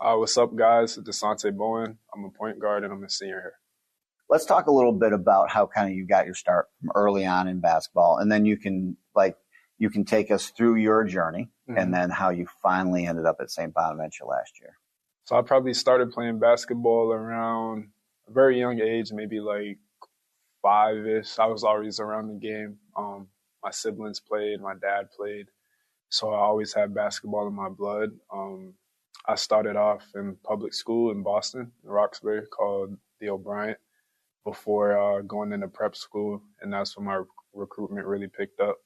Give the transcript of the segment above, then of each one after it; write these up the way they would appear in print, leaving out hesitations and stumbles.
What's up, guys? Dasonte Bowen. I'm a point guard and I'm a senior here. Let's talk a little bit about how kind of you got your start from early on in basketball, and then you can take us through your journey, and then how you finally ended up at St. Bonaventure last year. So I probably started playing basketball around a very young age, maybe like 5-ish. I was always around the game. My siblings played, my dad played, so I always had basketball in my blood. I started off in public school in Boston, in Roxbury, called the O'Brien, before going into prep school, and that's when my recruitment really picked up.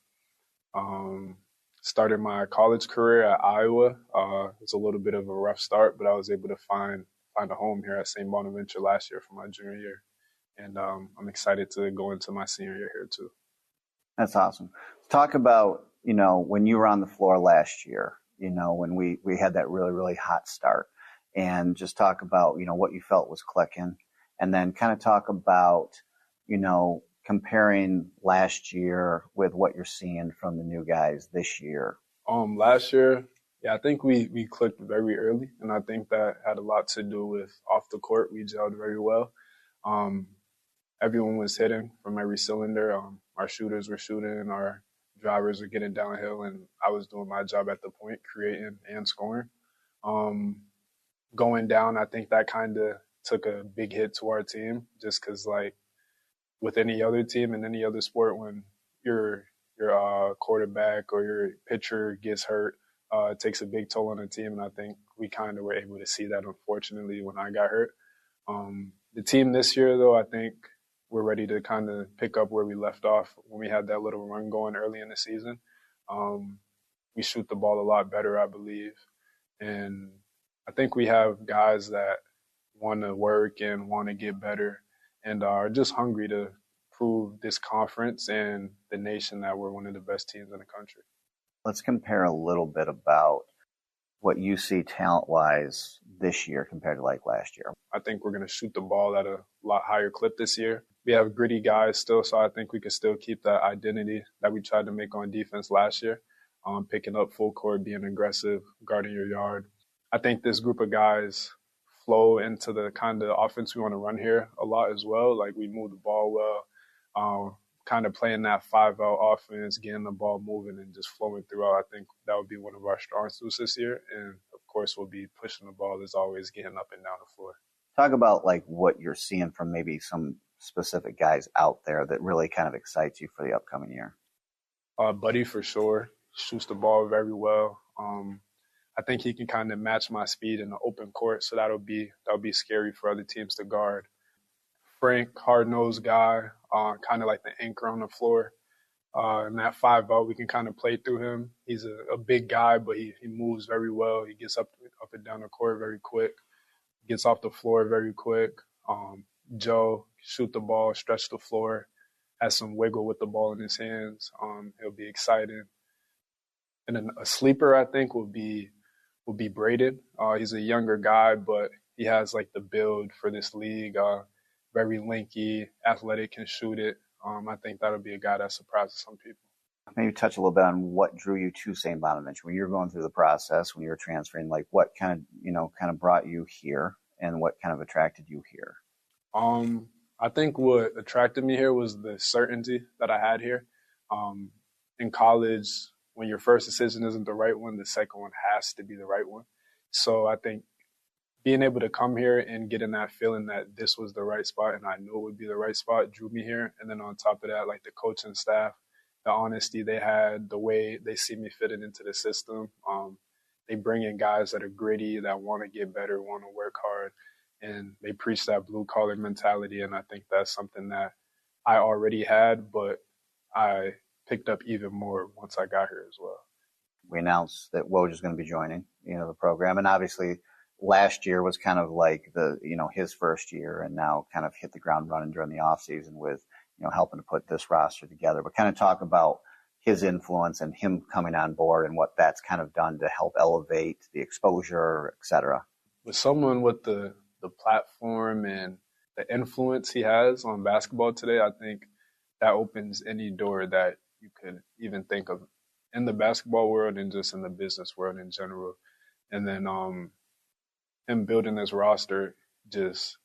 Started my college career at Iowa. It's a little bit of a rough start, but I was able to find a home here at St. Bonaventure last year for my junior year, and I'm excited to go into my senior year here too. That's awesome. Talk about, when you were on the floor last year, when we had that really, really hot start, and just talk about, what you felt was clicking, and then kind of talk about, comparing last year with what you're seeing from the new guys this year. Last year, I think we clicked very early, and I think that had a lot to do with off the court. We gelled very well. Everyone was hitting from every cylinder. Our shooters were shooting, our drivers were getting downhill, and I was doing my job at the point, creating and scoring. Going down, I think that kind of took a big hit to our team, just because, like, with any other team in any other sport, when your quarterback or your pitcher gets hurt, it takes a big toll on the team, and I think we kind of were able to see that, unfortunately, when I got hurt. The team this year, though, I think we're ready to kind of pick up where we left off when we had that little run going early in the season. We shoot the ball a lot better, I believe, and I think we have guys that want to work and want to get better and are just hungry to prove this conference and the nation that we're one of the best teams in the country. Let's compare a little bit about what you see talent-wise this year compared to like last year. I think we're going to shoot the ball at a lot higher clip this year. We have gritty guys still, so I think we can still keep that identity that we tried to make on defense last year, picking up full court, being aggressive, guarding your yard. I think this group of guys flow into the kind of offense we want to run here a lot as well. Like, we move the ball well, kind of playing that 5-out offense, getting the ball moving and just flowing throughout. I think that would be one of our strong suits this year. And, of course, we'll be pushing the ball as always, getting up and down the floor. Talk about, like, what you're seeing from maybe some specific guys out there that really kind of excites you for the upcoming year. Buddy, for sure, shoots the ball very well. I think he can kind of match my speed in the open court, so that'll be scary for other teams to guard. Frank, hard-nosed guy, kind of like the anchor on the floor. In that 5-0, we can kind of play through him. He's a big guy, but he moves very well. He gets up and down the court very quick, gets off the floor very quick. Joe, shoot the ball, stretch the floor, has some wiggle with the ball in his hands. He'll be exciting. And then a sleeper, I think, will be Braden. He's a younger guy, but he has like the build for this league. Very lanky, athletic, can shoot it. I think that'll be a guy that surprises some people. Maybe touch a little bit on what drew you to St. Bonaventure when you were going through the process, when you were transferring. Like, what kind of brought you here, and what kind of attracted you here? I think what attracted me here was the certainty that I had here. In college, when your first decision isn't the right one, the second one has to be the right one. So I think being able to come here and getting that feeling that this was the right spot and I knew it would be the right spot drew me here. And then on top of that, like the coaching staff, the honesty they had, the way they see me fitting into the system. They bring in guys that are gritty, that want to get better, want to work hard, and they preach that blue-collar mentality. And I think that's something that I already had, but I picked up even more once I got here as well. We announced that Woj is going to be joining, the program, and obviously last year was kind of like his first year, and now kind of hit the ground running during the off season with, helping to put this roster together. But kind of talk about his influence and him coming on board and what that's kind of done to help elevate the exposure, et cetera. With someone with the platform and the influence he has on basketball today, I think that opens any door that you could even think of in the basketball world and just in the business world in general. And then him building this roster just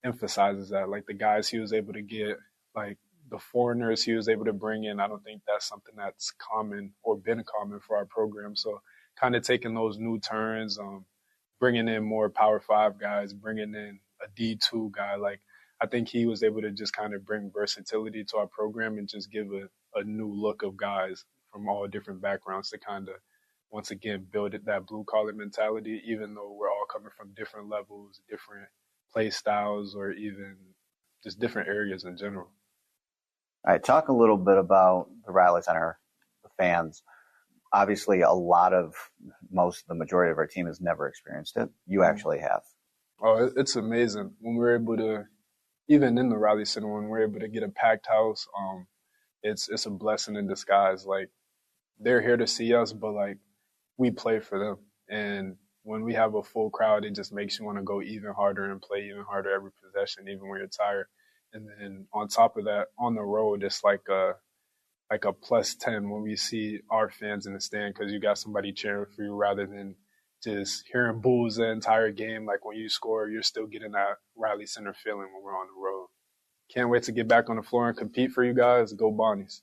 emphasizes that. Like the guys he was able to get, like the foreigners he was able to bring in, I don't think that's something that's common or been common for our program. So kind of taking those new turns, bringing in more Power Five guys, bringing in a D2 guy. Like I think he was able to just kind of bring versatility to our program and just give a new look of guys from all different backgrounds to kind of once again build it, that blue collar mentality, even though we're all coming from different levels, different play styles, or even just different areas in general. All right, talk a little bit about the Riley Center, the fans. Obviously, the majority of our team has never experienced it. You actually have. Oh, it's amazing when we're able to, even in the Riley Center, when we're able to get a packed house. It's a blessing in disguise. Like they're here to see us, but like we play for them, and when we have a full crowd, it just makes you want to go even harder and play even harder every possession, even when you're tired. And then on top of that, on the road, it's like a plus 10 when we see our fans in the stand because you got somebody cheering for you rather than just hearing boos the entire game. Like when you score, you're still getting that Riley Center feeling when we're on the road. Can't wait to get back on the floor and compete for you guys. Go Bonnies.